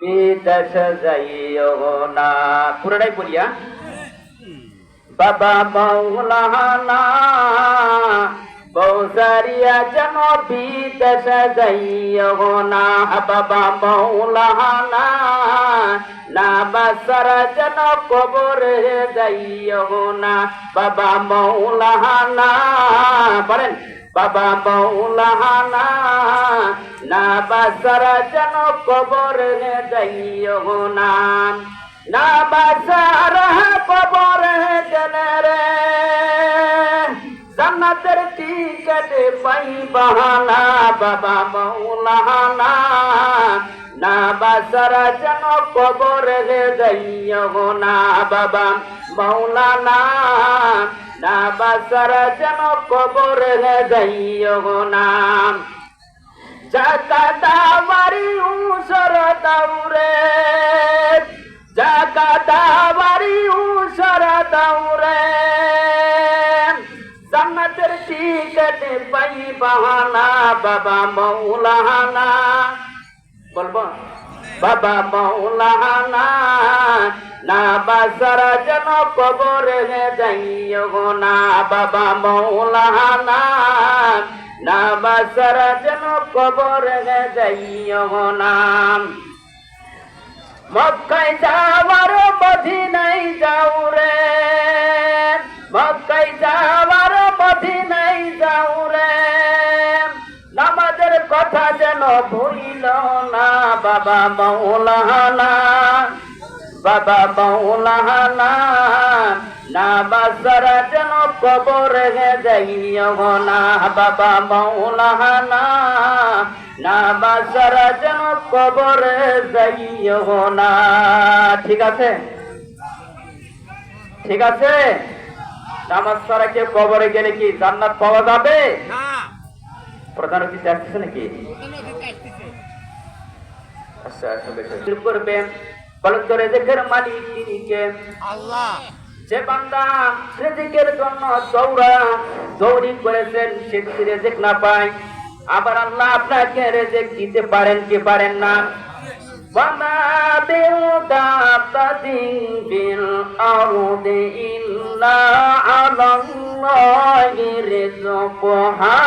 বিদেশে যাইও না। পুরোটাই বলিয়া বাবা মৌলানা বৌসারিয়া যেন বিদেশে যাইও না। বাবা মৌলানা না বাসারা যেন কবরে যাইও না। বাবা মৌলানা বলেন বাবা মৌলানা না বাসারা যেন কবরে যাইও না। না বাসারা কবরে গেলে রে জান্নাতের টিকেট পাইবা না। বাবা মৌলানা না বাসারা যেন কবরে যাইও না। বাবা মৌলানা না বাসারা যেন কবরে যাইও না। জাকাতা বাড়ি উসর দাউরে জাকাতা বাড়ি উসর দাউরে জান্নাতের টিকেট পাইবা না। বাবা মৌলানা বলবো বাবা মৌলানা না বাসারা যেন কবরে যাইও না। বাবা মৌলানা না বাসারা যেন কবরে যাইও না। মক্কায় যাওয়ার মদিনায় যাও রে মক্কায় যাওয়ার মদিনায় যাও রে নামাজের কথা যেন ভুলিল না। বাবা মৌলানা বাবা মৌলানা না বাসারা যেন কবরে যাইও না। বাবা মৌলানা না বাসারা যেন কবরে যাইও না। ঠিক আছে ঠিক আছে। নামাজ ছাড়া কেউ কবরে গেলে কি জান্নাত পাওয়া যাবে না? প্রধান অতিথি আসতেছে নাকি? আচ্ছা করবে বলেন তো রেজেকের মালিক তিনি কে? আল্লাহ। যে বান্দা রেজেকের জন্য দৌড়ি করেছেন সে যদি রেজেক না পায়, আবার আল্লাহ আপনাকে রেজেক দিতে পারেন কি পারেন না? ওয়ামা বিদাতাতিন বিল আরদি ইল্লা আলাল্লাহি রিজকুহা